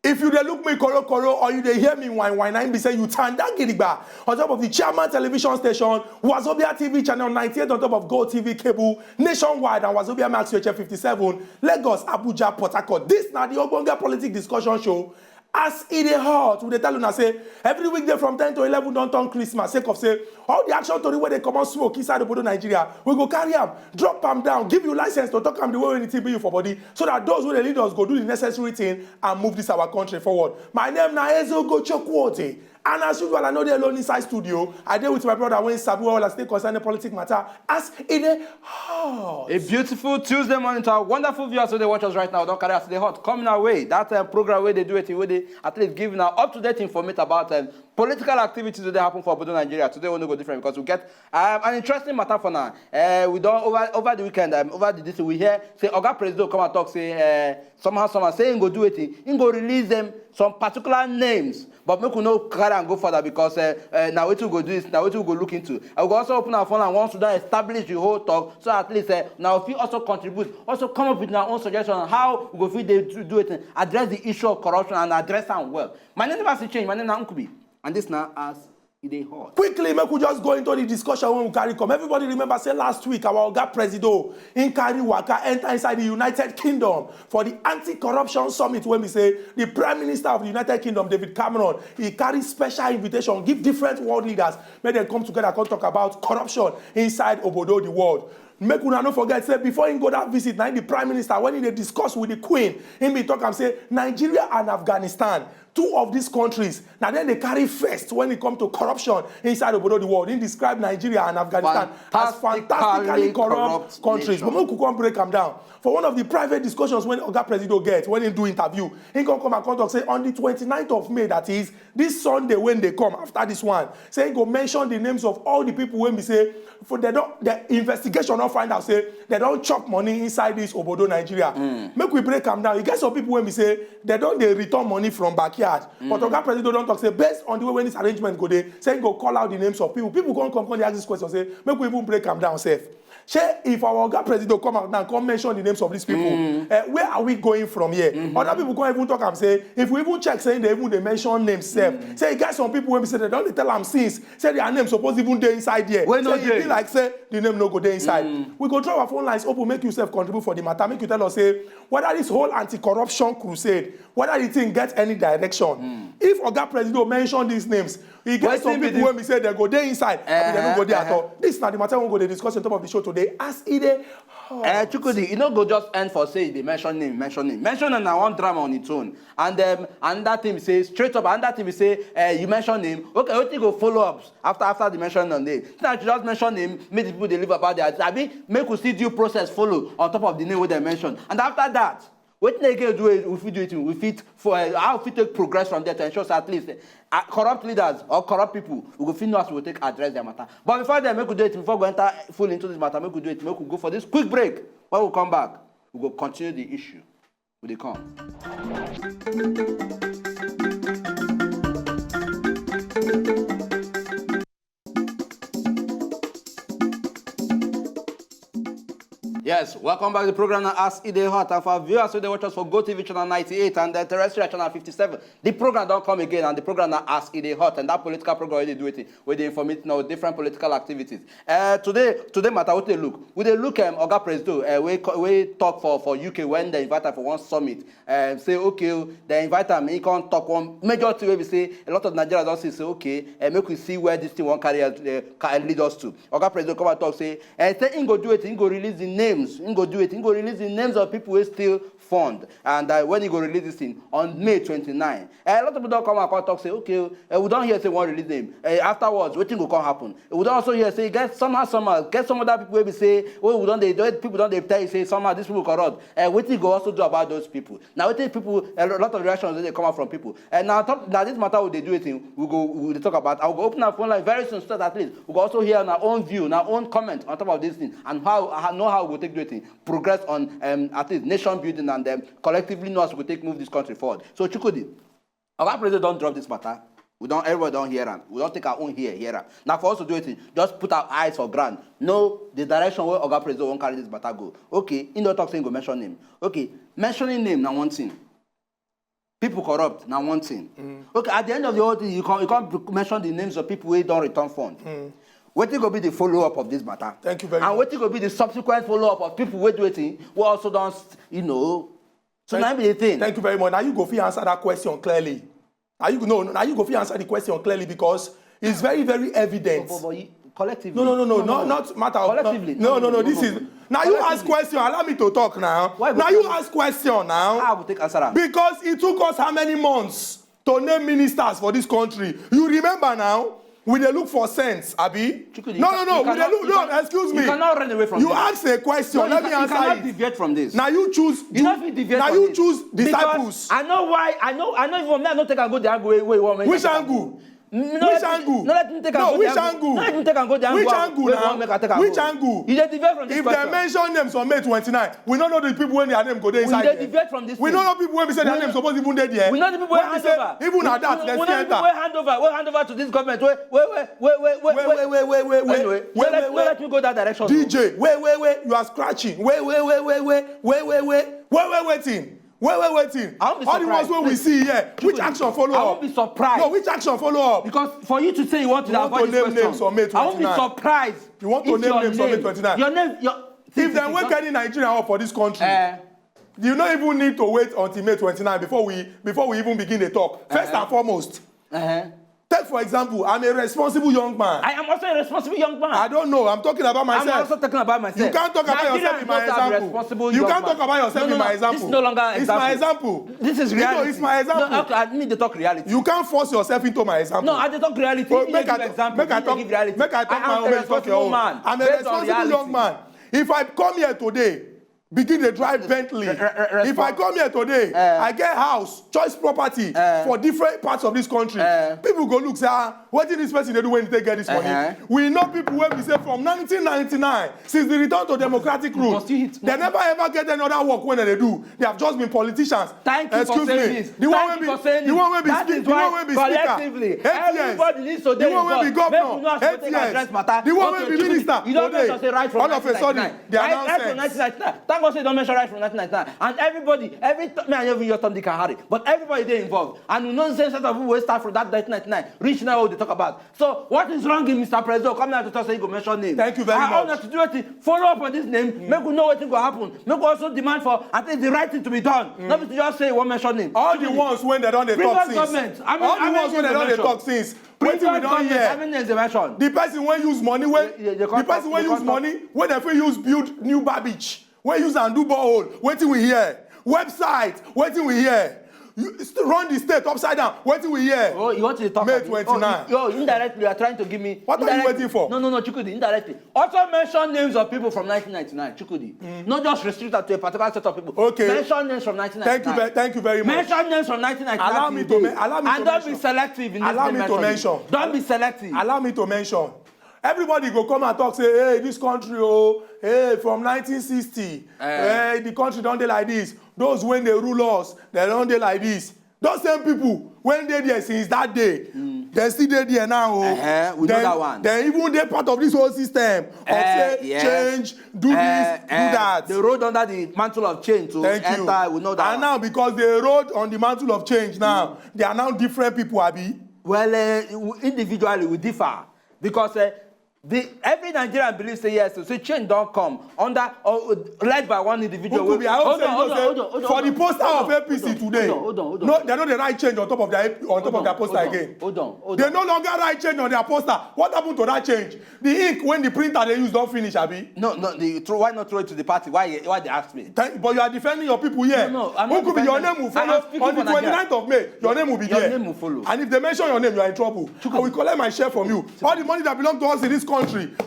If you dey look me koro or you dey hear me whine, I be say you turn that gidigba on top of the chairman television station, Wazobia TV channel 98 on top of Go TV cable, nationwide and Wazobia Max UHF 57, Lagos, Abuja, Port Harcourt. This na the ogbonge politics discussion show. As e dey hot, we dey tell una say every weekday from 10 to 11 don turn Christmas sake of say all the action tori wey dey comot smoke inside obodo Nigeria, we go carry am, drop am down, give you license to talk am the way anything be you for body, so that those wey dey lead us go do the necessary thing and move this our country forward. My name na Ezugwu Chukwudi, and as usual, I know dey alone inside studio. I dey with my brother when sabi well as dey concerning politics matter. As e dey hot. A beautiful Tuesday morning to our wonderful viewers who they watch us right now. Don't carry us the hot coming our way. That program where they do it, where they at least give now up-to-date information about political activities that happen for Obodo Nigeria. Today we're going to go different because we get an interesting matter for now. We don't over the weekend, over the this we hear say Oga PRESIDO come and talk say somehow say he go do it, he go release them some particular names. But we could not carry and go further because now we to go do this, now we to go look into. I will also open our phone and once to establish the whole talk, so at least now if you also contribute, also come up with our own suggestion on how we go fit do it and address the issue of corruption and address them well. My name is change. My name is Nkubi, and this now as E Dey Hot. Quickly, make we just go into the discussion when we carry come. Everybody remember say last week our Oga PRESIDO in carry waka enter inside the United Kingdom for the anti-corruption summit when we say the Prime Minister of the United Kingdom, David Cameron, he carry special invitation, give different world leaders, make them come together and talk about corruption inside Obodo the world. Make una no forget say before he go that visit, now the Prime Minister when he discuss with the Queen, he be talk and say Nigeria and Afghanistan, two of these countries, now then they carry first when it comes to corruption inside Obodo the world. He describe Nigeria and Afghanistan as fantastically corrupt countries. But we could break them down. For one of the private discussions when Oga PRESIDO get, when he do interview, he can come and talk say on the 29th of May, that is this Sunday when they come after this one, say he go mention the names of all the people when we say for the investigation don't find out say they don't chop money inside this Obodo Nigeria. Make we break them down. You get some people when we say they return money from backyard. But Oga PRESIDO don't talk say based on the way when this arrangement go there, say he go call out the names of people. People come they ask this question say make we even break them down safe. Say if our Oga PRESIDO come out now and come mention the names of these people, where are we going from here? Other people can't even talk and say if we even check saying they mention names self. Say you get some people when we say they don't tell them since say their names supposed even dey inside here. When say it be like say the name no go there inside. We go draw our phone lines open, make yourself contribute for the matter, make you tell us say whether this whole anti-corruption crusade, whether the thing get any direction. If Oga PRESIDO mention these names, he get some people when we say they go there inside, and they don't go there at all. This is not the matter we go to discuss on top of the show today. As e dey hot. Chukwudi, you know, go just end for say they mention name. Mention name now one drama on its own. And that team say straight up, and that team say you mention name. Okay, what you go follow ups after the mention on name. Now you just mention name, make people deliver about their. I mean, make we see due process follow on top of the name what they mention. And after that, what they can do is if we do it, we fit for how we take progress from there to ensure at least corrupt leaders or corrupt people we will know as we will take address their matter. But before then, make we do it before we enter full into this matter. Make we do it. Make we go for this quick break. When we come back, we will continue the issue. Will they come? Yes, welcome back to the program now As E Dey Hot. And for our viewers who they watch us for Go TV channel 98 and the terrestrial channel 57, the program don't come again and the program now As E Dey Hot, and that political program where they do it where they inform now different political activities. Today matter what they look. We they look Oga PRESIDO we talk for UK when they invite her for one summit. Say okay, they invite him, he can talk one major thing where we say a lot of Nigerians don't say okay, make we see where this thing won't carry lead us to. Oga PRESIDO come and talk say he go do it, he go release the names. He go do it. He go release the names of people who still fund. And when he go release this thing on May 29. A lot of people don't come and talk say, okay, we don't hear say one release name. Afterwards, what thing will come happen? We don't also hear say get somehow get some other people who say, well, we don't people don't tell you say somehow these people corrupt. What he go also do about those people? Now what people a lot of reactions they come out from people. And now this matter what they do it we'll talk about. I will go open our phone line very soon so that at least we will also hear our own view, our own comment on top of this thing and how we take doing progress on at least nation building and collectively know as we take move this country forward. So Chukwudi, our president don't drop this matter. Everybody don't hear him. We don't take our own hear him. Now for us to do it, just put our eyes for ground. Know the direction where Oga president won't carry this matter go. Okay, in the talk saying go mention name. Okay, mentioning name now one thing. people corrupt, now one thing. Okay, at the end of the whole thing, you can't mention the names of people who don't return fund. What will be the follow-up of this matter? Thank you very much. And what will be the subsequent follow-up of people who also don't, you know. So now be the thing. Thank you very much. Now you go for answer that question clearly. Now you go for answer the question clearly because it's very, very evident. Collectively. No, not matter of collectively. No. This is now you ask question. Allow me to talk now. Now you ask question now. I will take answer. Because it took us how many months to name ministers for this country? You remember now? We dey look for sense, Abi? No, excuse me. You cannot run away from this. You ask a question. Let me answer it. You cannot deviate from this. Now you choose. Now you choose disciples. Because I know why. I know even me. I don't take and go the angle where you want me. Which angle? Which angle? No, let me take and go which angle? No, let me take and go the angle. Which angle now? Which angle? You deviate from this If question. they mention names on May 29, we don't know the people when their name go there inside. We deviate from this. We don't know people when we say their name supposed even there. We know the people hand over. Even at that, let's enter. We hand over to this government. Wait. Let me go that direction. DJ, wait. You are scratching. Waiting. All the ones where we see here, which action follow up? I won't be surprised. No, which action follow up? Because for you to say you want to avoid this names on May 29. I won't be surprised. You want to name names on May 29? Your name, if they wake any Nigerian up for this country, you don't even need to wait until May 29 before we even begin the talk. First and foremost. Take for example, I'm a responsible young man. I am also a responsible young man. I don't know. I'm talking about myself. I'm also talking about myself. You can't talk about yourself in my example. You can't talk about yourself in my example. This is no longer example. It's my example. This is reality. No, it's my example. No, okay, I need to talk reality. You can't force yourself into my example. No, I just talk reality. Make I talk my own talk your own. I'm a responsible young man. If I come here today, begin to drive Bentley. If I come here today, I get house, choice property for different parts of this country. People go look, say, what did this person do when they get this money? We know people when we say from 1999, since the return to democratic rule, they never ever get another work when they do. They have just been politicians. Thank you for saying this. The one will be collectively. Everybody needs to do the one will be governor. 8 years. The one will be minister. You don't have to say right from all of a sudden, they announce Thank God say don't mention right from 1999. And everybody, I never use Tom, Dick and Harry, but everybody they involved. And we know the same set of people will start from that 1999. Reach now what they talk about. So what is wrong in Mr. President? Come now to talk say you go mention name. Thank you very much. I want to do it. Follow up on this name. Make we know what thing will happen. Make we also demand for I think the right thing to be done. Not to just say one mention name. All the ones when they don't talk since. All the ones when they don't talk since. Wetin we don hear. The person wey use money when they fit use build new barbage, wey use and do borehole, wetin we hear. Website, wetin we hear. You run the state upside down. Wetin we hear. Oh, you want to talk May 29. Indirectly, you are trying to give me. What are you waiting for? No, Chukwudi, indirectly. Also mention names of people from 1999, Chukwudi. Not just restricted to a particular set of people. Okay. Mention names from 1999. Thank you very much. Mention names from 1999. Allow me to mention. And don't be selective in this Allow me to mention. Don't be selective. Allow me to mention. Everybody go come and talk, say, hey, this country, from 1960, the country don't dey like this. Those when they rule us, they don't dey like this. Those same people, when they there since that day, they still there now. We know that one. They even they part of this whole system of change, do this, do that. They rode under the mantle of change to enter. We know that. And now because they rode on the mantle of change now, they are now different people, Abi. Well, individually we differ because. Every Nigerian believes say yes, so change don't come under or led by one individual. Hold on. For the poster of APC today, hold on. No, they don't write change on top of their poster again. Hold on. They no longer write change on their poster. What happened to that change? The ink when the printer they use don't finish, Abi. No. Why not throw it to the party? Why they ask me? But you are defending your people here. No. Nkubi, your name will follow on the 29th of May. Your name will be there. Your name will follow. And if they mention your name, you are in trouble. I will collect my share from you. All the money that belongs to us in this country,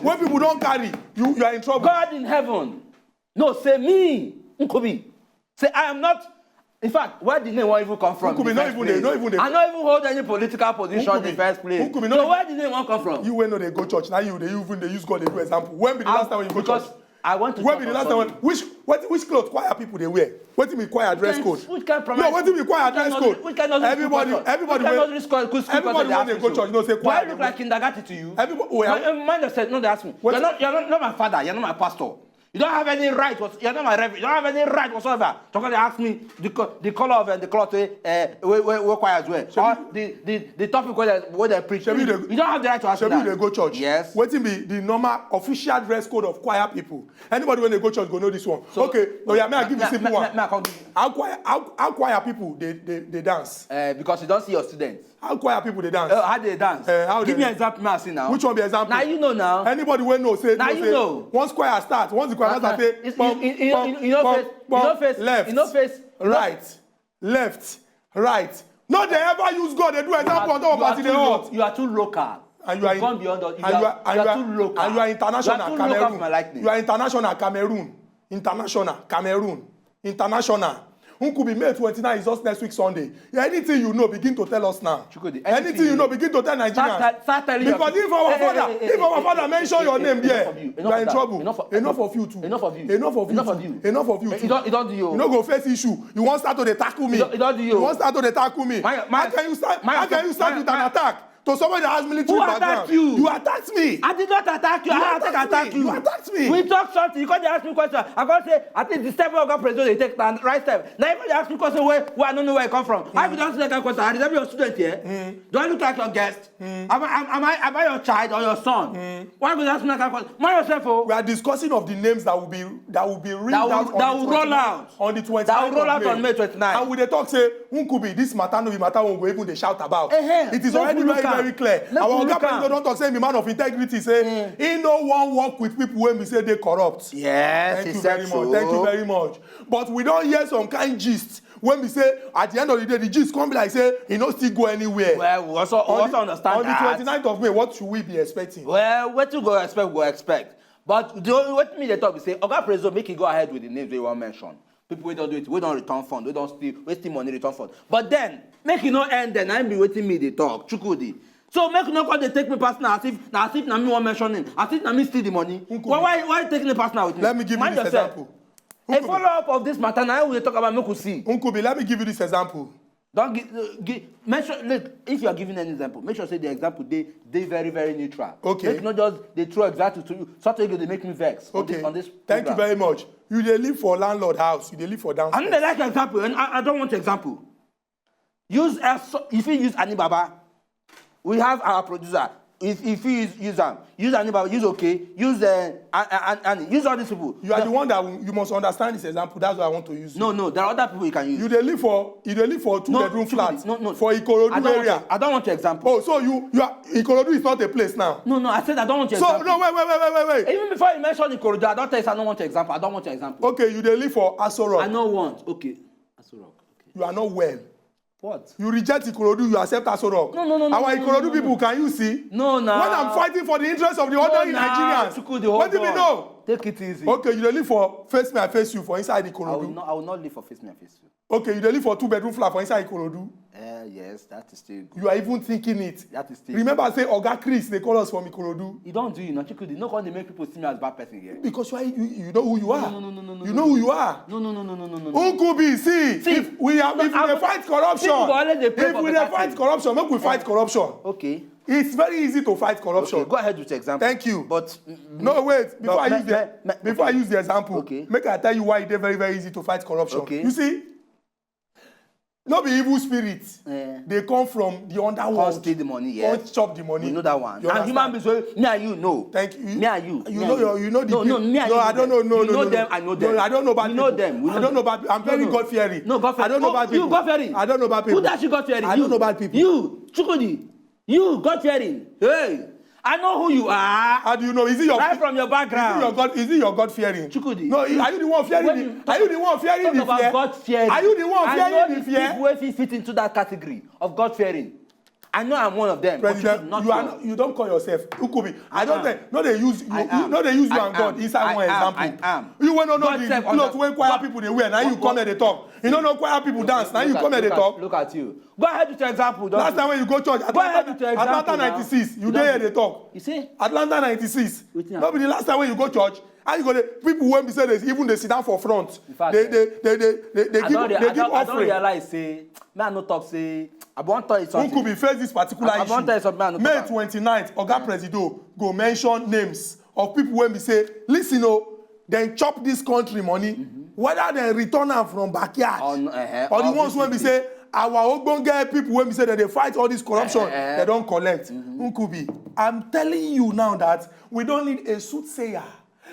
when people don't carry, you are in trouble. God in heaven. No, say me, Nkubi. Say I am not. In fact, where did the name even come from? Nkubi, not even there. I don't even hold any political position in the first place. Nkubi, so where did the name come from? You when they go church, now they use God as an example. When be the last time when you go church? I want to. When be the last time which clothes choir people they wear? What do you mean choir dress code? Which kind of promise? No, what do you mean choir dress code? Which kind of everybody when they go church, you know say choir. Do I look like kindergarten to you? Everybody. Mind yourself. No, they ask me. You're not my father. You're not my pastor. You don't have any right. You're not my reverend. You don't have any right whatsoever. So they ask me the color of the cloth where choir as well. Or the topic where they preach. You don't have the right to ask me that. They go church. Yes. Waiting be the normal official dress code of choir people. Anybody when they go church go know this one. So, okay. No, yeah, may I give you simple one. How choir people they dance? Because you don't see your students. How choir people they dance? How they dance? Give me an example, may I see now. Which one be example? Now you know now. Anybody when know say now you know. Once choir starts, once the choir starts, say left, right, left, right. No, they ever use God. They do example on top of Pt.1 hot. You are too local. And you are gone beyond. You are too local. And you are international. You are too local for my likeness. You are international Cameroon. International. Nkubi May 29 is just next week Sunday. Anything you know, begin to tell us now. Chukwudi, anything you know, begin to tell Nigerians. Start telling because if our father mention your name there, you are in trouble. Enough of you too. Enough of you. Enough of you. Enough of you. You don't do you. You don't go face issue. You won't start to tackle me. You don't do you. You won't start to tackle me. How can you start with an attack? To somebody that has military background. You? You attacked me. I did not attack you. I attacked you. You attacked me. We talk something. You can't ask me question. I can't say, I think the step of God president, they take the right step. Now, if you ask me question where I don't know where I come from. I don't ask that question. I deserve your student here. Do I look like your guest? Am I your child or your son? Why would you ask me that question? Mind yourself, oh. We are discussing of the names that will be ringed out that will roll out on the 29th. That will roll out on May 29th. And with the talk say, Nkubi, this matter no be matter won't go even they shout about. It is already very clear. Our Oga President don't talk say be man of integrity say he no one work with people when we say they corrupt. Yes, thank you very much. Thank you very much. But we don't hear some kind gist when we say at the end of the day the gist come be like say he no still go anywhere. Well, we also understand that. On the 29th of May, what should we be expecting? Well, what to go expect. But what me they talk is say Oga President make he go ahead with the names they want mention. People we don't do it, we don't return fund, we don't steal, wasting money return fund. But then make it no end. Then I be waiting me they talk. Chukwudi. So make no call they take me personal as if na me want mention him, as if na me steal the money. Why taking the personal with me? Let me give you this example. A follow-up of this matter now we talk about make we see. Nkubi, let me give you this example. Don't mention. Look, if you are giving an example, make sure say the example they very very neutral. Okay. Make not just they throw example to you. Something they make me vex. Okay. On this Thank you very much. You they live for landlord house. You they live for downstairs. I don't like example, and I don't want example. If you use Anibaba, we have our producer. If you use them, use Anibaba, use okay, use and use all these people. You are the one that you must understand this example. That's why I want to use. No, there are other people you can use. You they live for 2-bedroom flats. No. For Ikorodu area. I don't want your example. Oh, so you are Ikorodu is not a place now. No, I said I don't want your example. So no, wait. Even before you mention Ikorodu, I don't tell you I don't want your example. I don't want your example. Okay, you they live for Aso Rock. I don't want. Okay, Aso Rock. Okay. You are not well. What? You reject Ikorodu, you accept Aso Rock. No. Our Ikorodu people, can you see? No. When I'm fighting for the interests of the ordinary Nigerians, what do we know? Take it easy. Okay, you live for face me, I face you for inside Ikorodu. I will not live for face me, I face you. Okay, you live for 2-bedroom flat for inside Ikorodu. Yes, that is still good. You are even thinking it. That is still Remember, I say Oga Chris, they call us from Ikorodu. You don't do it, no, Chukwudi. No one they make people see me as bad person here. Because you know who you are. No. You know who you are. No. Nkubi, see, if we fight corruption, make we fight corruption. Okay. It's very easy to fight corruption. Okay, go ahead with the example. Thank you. But no, wait. Before I use the example, okay. Make I tell you why it's very, very easy to fight corruption. Okay. You see, no be evil spirits. They come from the underworld. Can't steal the money, yes. Can't chop the money. We know that one. And human beings, me and you know. Thank you. Me and you. You know the No, me and you. No, I don't know. No, you know them, I know them. No, I don't know about people. You know them. I don't know about people. I'm very God-fearing. No, God-fearing. I don't know about people. You God-fearing. I don't know about people. Who does you God-fearing? I don't know about people. You, Chukwudi. You, God-fearing. Hey. I know who you are. How do you know? Is it your right from your background? Is it your God fearing? Chukwudi. No, are you the one fearing? Are you the one fearing the fear? God fearing. Are you the one fearing the fear? People who fit into that category of God fearing. I know I'm one of them. President, you don't call yourself Nkubi. I don't think. No, they use you. No, they use you and God inside one example. I am. You want to know the clothes when choir people they wear. Now you come here they talk. You don't know choir people dance. Now you come here they talk. Look at you. Go ahead with your example. Last time when you go church, Atlanta 96, you there they talk. You see? Atlanta 96. Not be the last time when you go church. How you go there? People when be say even they sit down for front. They give offering. I don't realize say. Man no talk say. I want to tell you something. Who could be face this particular issue? I want to tell you something. May 29th, Oga Presido go mention names of people when we say, listen, then chop this country money, whether they return am from backyard or the ones when we say our ogbonge people when we say that they fight all this corruption, they don't collect. Nkubi, I'm telling you now that we don't need a soothsayer.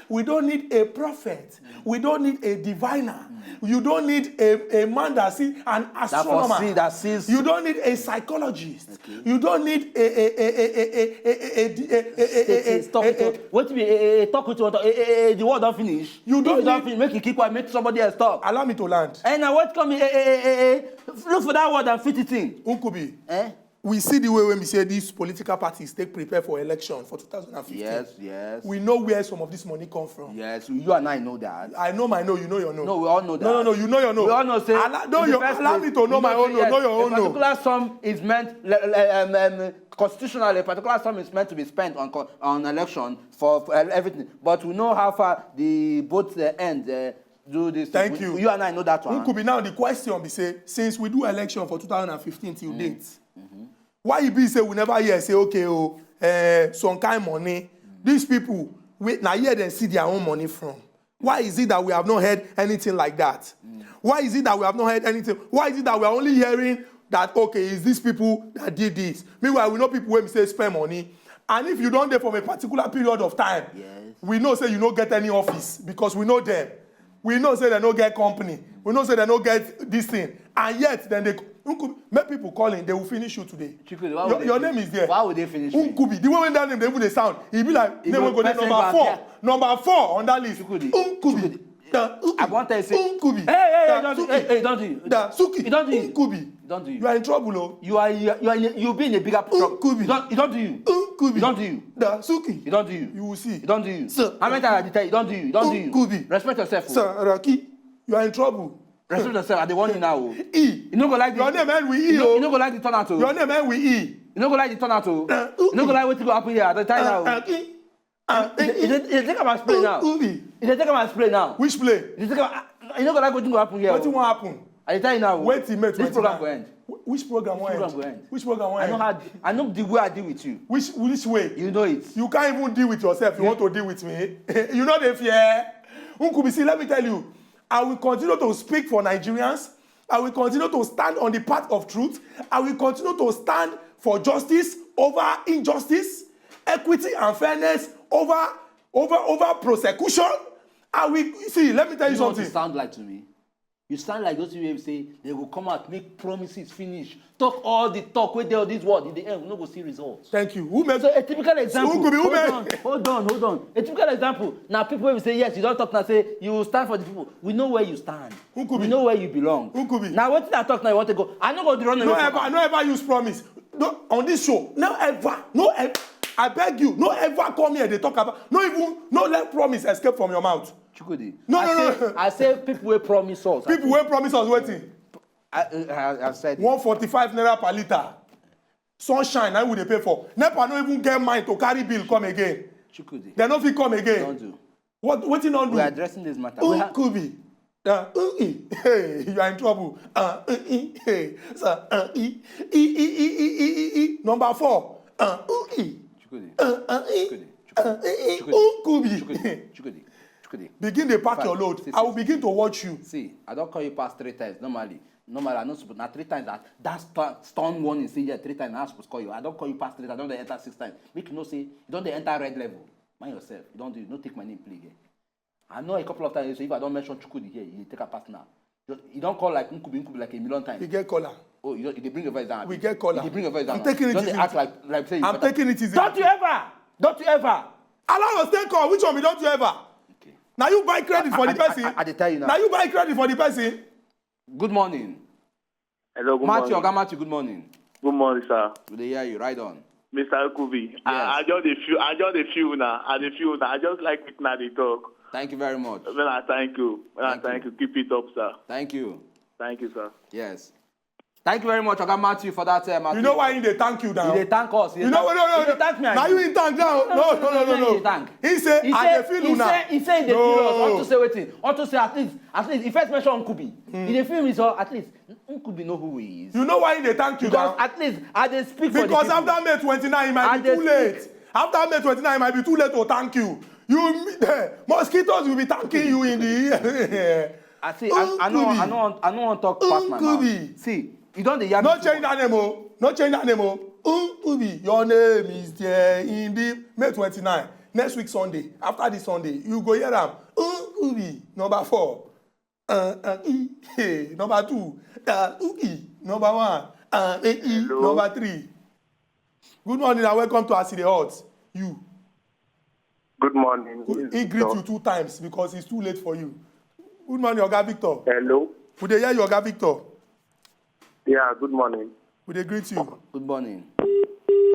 We don't need a prophet. We don't need a diviner. You don't need a man that sees an astronomer. That sees. You don't need a psychologist. Okay. You don't need Stop it. What be talk with the word don't finish. You don't finish. Make it keep quiet. Make somebody else talk. Allow me to land. And now what come? Look for that word and fit it in. Nkubi. We see the way when we say these political parties take prepare for election for 2015. Yes. We know where some of this money come from. Yes, you and I know that. I know my no, you know your no. No, we all know that. No, you know your no. We all know. Say, allow me to know my own no. Know your own no. A particular sum is meant constitutionally. A particular sum is meant to be spent on election for everything. But we know how far the both end. Do this. Thank you. You and I know that one. Nkubi, now the question be say, since we do election for 2015 till date, why you be say we never hear say okay some kind money these people now here they see their own money from? Why is it that we have not heard anything like that? Why is it that we have not heard anything? Why is it that we are only hearing that okay is these people that did this? Meanwhile we know people when we say spend money, and if you don't there from a particular period of time, we know say you don't get any office because we know them. We know say they don't get company. We know say they don't get this thing, and yet then they make people calling. They will finish you today. Chukwudi, your name is there. Why would they finish? Nkubi. The way when that name they even they sound, he be like name will go there number 4 on that list. Nkubi. I want to say Nkubi. Hey, don't do it. Da Suki. Don't do it. Nkubi. Don't do it. You are in trouble, oh. You'll be in a bigger trouble. Nkubi. It don't do you. Nkubi. It don't do you. Da Suki. It don't do you. You will see. It don't do you. Sir. How many times I tell you? It don't do you. It don't do you. Nkubi. Respect yourself. Sir, Raki, you are in trouble. Respect yourself. I dey warn you now. E. You no go like your name end with E. You no go like the turn out. Your name end with E. You no go like the turn out. You no go like wetin go happen here at the time now. It take my spray now. It take my spray now. Which play? You no go like wetin go happen here. Wetin wan happen? I tell you now. Wait till May 29. This program go end. Which program will end? Which program will end? I know the way I deal with you. Which way? You know it. You can't even deal with yourself. You want to deal with me? You know the fear. Nkubi, see, let me tell you. I will continue to speak for Nigerians. I will continue to stand on the path of truth. I will continue to stand for justice over injustice, equity and fairness over prosecution. I will see. Let me tell you something. What you sound like to me? You sound like those people who say they will come out, make promises, finish, talk all the talk, wait there, this word. In the end, we no go see results. Thank you. Who made? So a typical example. Hold on. A typical example. Now people will say yes, you don't talk now. Say you will stand for the people. We know where you stand. We know where you belong. Now what did I talk now? You want to go? I know go the run away. No ever use promise. No, on this show. No ever. I beg you. No ever come here. They talk about. No let promise escape from your mouth. Chukwudi. No. I say people will promise us. People will promise us waiting. I said 145 naira per liter. Sunshine, I would they pay for. NEPA no even get mind to carry bill come again. Chukwudi. They no fit come again. Don't do. What you don't do? We are addressing this matter. Could hey, you are in trouble. Number 4. Chukwudi. Begin to pack your load. I will begin to watch you. See, I don't call you past 3 times. Normally, I know supposed not 3 times that stun warning say yeah 3 times. I'm supposed to call you. I don't call you past 3 times. I don't enter 6 times. Make you know say you don't enter red level. Mind yourself. You don't do. You don't take my name, please. I know a couple of times. So if I don't mention Chukwudi here, you take a pass now. You don't call like Nkubi like a million times. You get caller. Oh, you bring your voice down. We get caller. You bring your voice down. I'm taking it easy. Don't act like say I'm taking it easy. Don't you ever. Allow us take call. Which one? Don't you ever? Now you buy credit for the person. I tell you now. Now you buy credit for the person. Good morning. Hello, good morning. Matthew, good morning. Good morning, sir. Good to hear you. Right on. Mr. Nkubi. Yes. I just feel now. I just like it now they talk. Thank you very much. Well, I thank you. Thank you. Keep it up, sir. Thank you. Thank you, sir. Yes. Thank you very much, Oga Matthew, for that. Matthew. You know why they thank you now? They thank us. You know, no. Thank me. Now you in thank now. No. He say, I feel you now. He say they feel us. Want to say wetin? Want to say at least. He first mention Nkubi. In the film is at least Nkubi know who he is. You know why they thank you now? Because at least I dey speak for the people. Because after May 29, it might be too late. After May 29, it might be too late to thank you. Mosquitoes will be thanking you in the I see. I know. I don't want to talk past my mouth. See, you don't the No change that name, oh. No change that name, oh. Nkubi, your name is there in the May 29. Next week Sunday. After this Sunday, you go hear them. Nkubi, number 4. Number 2. Number 1. Number 3. Good morning and welcome to AS E DEY HOT. You. Good morning. He greet you 2 times because it's too late for you. Good morning, Oga Victor. Hello. Would they hear you, Oga Victor? Yeah, good morning. Would they greet you? Good morning.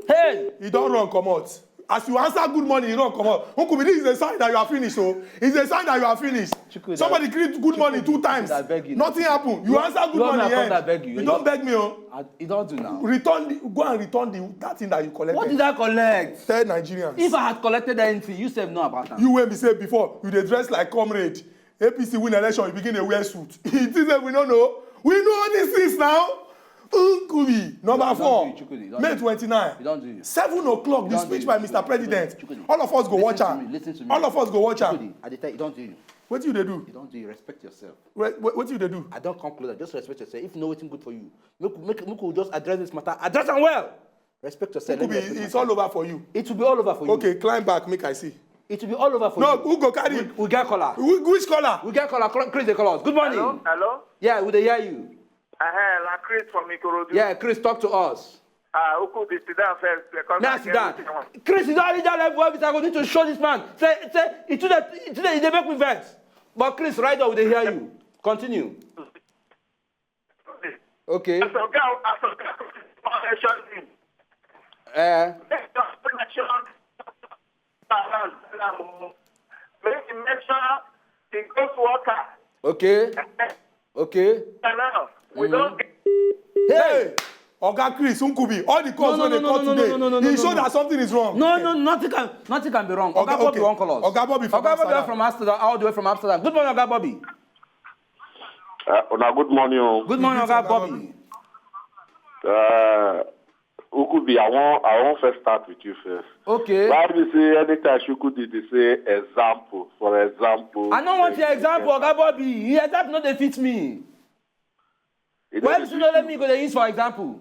Hey! You don't run commot. As you answer good morning, you don't commot. Nkubi, this is a sign that you are finished. So it's a sign that you are finished. Somebody greet good morning 2 times. Nothing happened. You answer good morning. You don't beg me, oh. You don't do now. Go and return that thing that you collected. What did I collect? Tell Nigerians. If I had collected anything, you said no about that. You when me say before, you dey dress like comrade. APC win election, you begin to wear suit. It is that we don't know. We know all these things now. Nkubi, number 4, May 29. You don't do it. 7 o'clock, the speech by Mr. President. All of us go watch her. Listen to me. All of us go watch her. I tell you, don't do it. What do they do? You don't do it. Respect yourself. What do they do? I don't come closer. Just respect yourself. If you know what's good for you, make just address this matter. Address them well. Respect yourself. Nkubi, it's all over for you. It will be all over for you. Okay, climb back, make I see. It will be all over for you. No, who go carry? We get color. Which color? We get color. Chris the colors. Good morning. Hello? Yeah, we dey hear you. Chris from Ikorodu. Yeah, Chris, talk to us. Nkubi, sit down first. Now sit down. Chris is already that level where I go need to show this man. Say, today they make me vex. But Chris, right now, we dey hear you. Continue. Okay. Okay. Okay. We don't get. Hey! Oga Chris, Nkubi, all the calls when they call today, he showed that something is wrong. No, nothing can be wrong. Oga Bobby won't call us. Oga Bobby from Amsterdam. From Amsterdam, all the way from Amsterdam. Good morning, Oga Bobby. Good morning. Good morning, Oga Bobby. Nkubi, I want first start with you first. Okay. Why do you say anytime Chukwudi they say example? For example. I don't want your example, Oga Bobby. Your example no dey fit me. Why you don't let me go there use for example?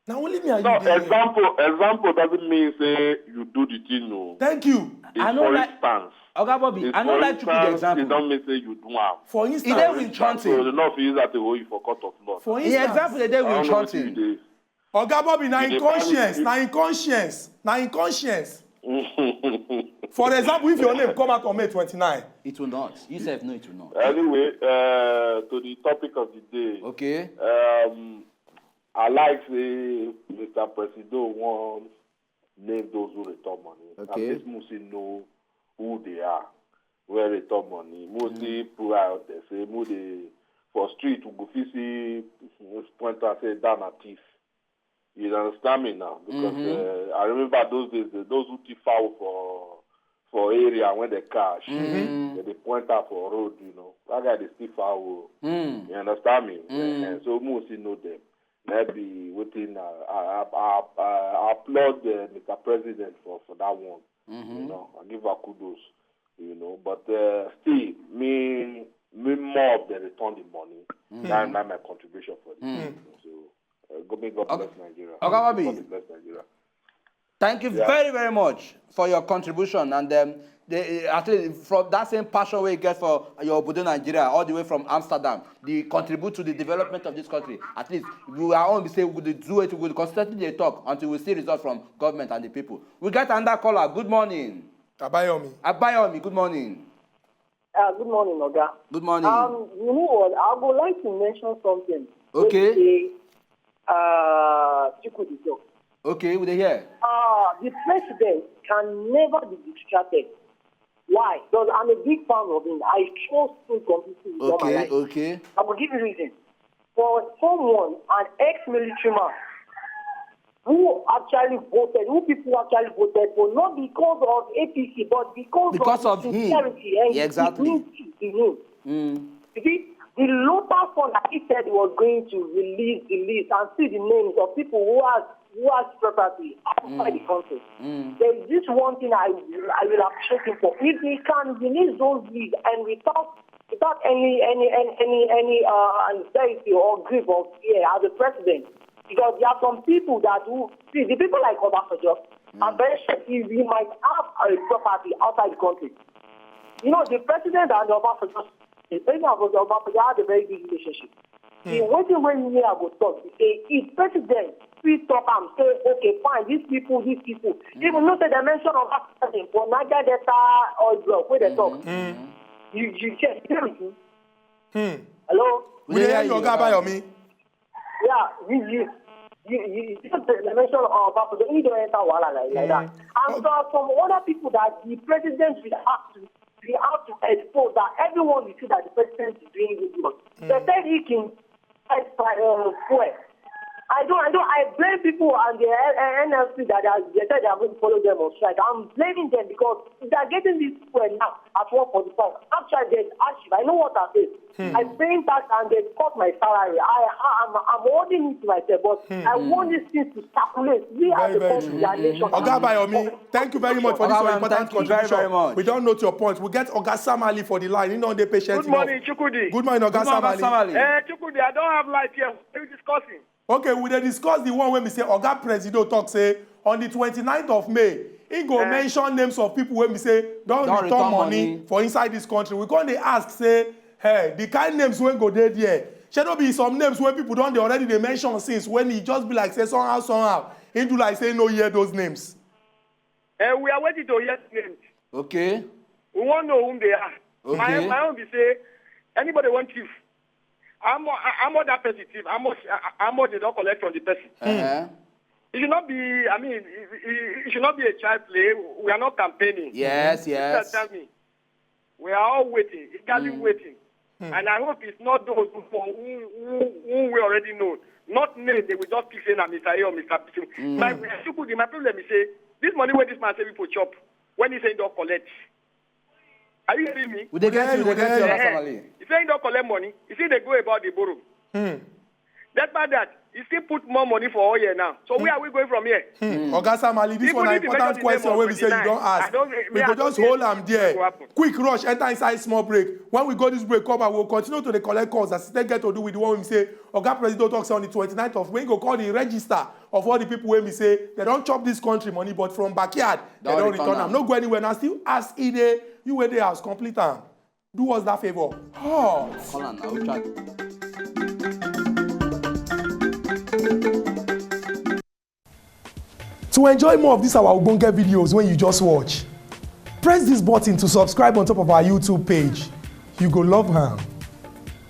Now only me and no, you there. example doesn't mean say you do the thing, no. Thank you. I know like instance. Oga Bobby, I know like Chukwudi example. It don't mean say you do am. For instance, he dey with chanting. So enough use that to hold you for court of law. For instance, the example they dey with chanting. Oga Bobby, na in conscience. For example, if your name come out on May 29. It will not. You said no, it will not. Anyway, to the topic of the day. Okay. I like the Mr. Presido wants name those who return money. Okay. At least mostly know who they are, where they return money. Mostly put out there, say, for street, we go see point and say, down a thief. You understand me now? Because I remember those days, those who thief foul for area when they cash, they point out for road, you know. That guy, they thief foul. You understand me? And so mostly know them. Maybe within, I applaud Mr. President for that one. You know, I give her kudos, you know. But still, me more of the return the money. That's my contribution for this. So, God bless Nigeria. Okay, Bobby. God bless Nigeria. Thank you very, very much for your contribution. And at least from that same passion where you get for your Obodo Nigeria, all the way from Amsterdam, they contribute to the development of this country. At least we are only say we will do it, we will constantly talk until we see results from government and the people. We get another caller. Good morning. Abayomi, good morning. Good morning, Oga. Good morning. You know what? I would like to mention something. Okay. Chukwudi talk. Okay, with the here. The president can never be distracted. Why? Because I'm a big fan of him. I trust him completely with all my life. Okay. I will give you a reason. For someone, an ex-military man, who people actually voted for, not because of APC, but because of sincerity him. And exactly. In him. You see, the local fund that he said he was going to release the list and see the names of people who has property outside the country. There is this one thing I will appreciate him for. If he can release those leads and without any anxiety or grief or fear as a president, because there are some people that see the people like Obasanjo. I'm very sure he might have a property outside the country. You know, the president and Obasanjo, the president of Obasanjo had a very good relationship. The waiting when we are going to talk, if president please talk and say, okay, fine, these people. Even though the dimension of that person for Naija Delta or block, where they talk. You check, hear me? Hello? We hear you, Ogabayomi. Yeah, you the dimension of that, you don't enter Wala like that. And so from other people that the president will have to expose that everyone will see that the president is doing good work. They said he can swear. I blame people and the NLC that they said they are going to follow them on strike. I'm blaming them because they are getting this square now at 145. Actually, there's archive. I know what I did. I'm paying tax and they cut my salary. I'm holding it to myself, but I want these things to circulate. We are the country, the nation. Ogabayomi, thank you very much for this important contribution. Very much. We don't note your point. We get Oga Samali for the line. You know the patient. Good morning, Chukwudi. Good morning, Oga Samali. Chukwudi, I don't have light here. What are you discussing? Okay, we dey discuss the one when we say Oga Presido talk say on the 29th of May, he go mention names of people when we say don't return money for inside this country. We come dey ask say, hey, the kind names when go there. Should not be some names when people don't already they mention since when he just be like say somehow. He do like say no hear those names. We are waiting to hear names. Okay. We want to know whom they are. Okay. My own be say anybody want chief. I'm more that person. I'm more they don't collect from the person. It should not be. I mean, it should not be a child play. We are not campaigning. Yes. Tell me, we are all waiting. Eagerly waiting, and I hope it's not those who we already know. Not names. They will just keep saying I'm Mr. A or Mr. B. My problem is say this money when this man say people chop when he say don't collect. Are you hearing me? We get you. He say he don't collect money. He say they go about the borrow. Despite that, he still put more money for all year now. So where are we going from here? Oga Samali, this one an important question when we say you don't ask. We go just hold am there. Quick rush, enter inside small break. When we go this break, come back, we'll continue to collect calls that still get to do with the one we say Oga Presido talks on the 29th of May. Go call the register of all the people when we say they don't chop this country money, but from backyard, they don't return them. No go anywhere. Now still ask Ide, you where they house, complete them. Do us that favor. Oh. Hold on now, we try. To enjoy more of these our Ogbonge videos when you just watch, press this button to subscribe on top of our YouTube page. You go love her.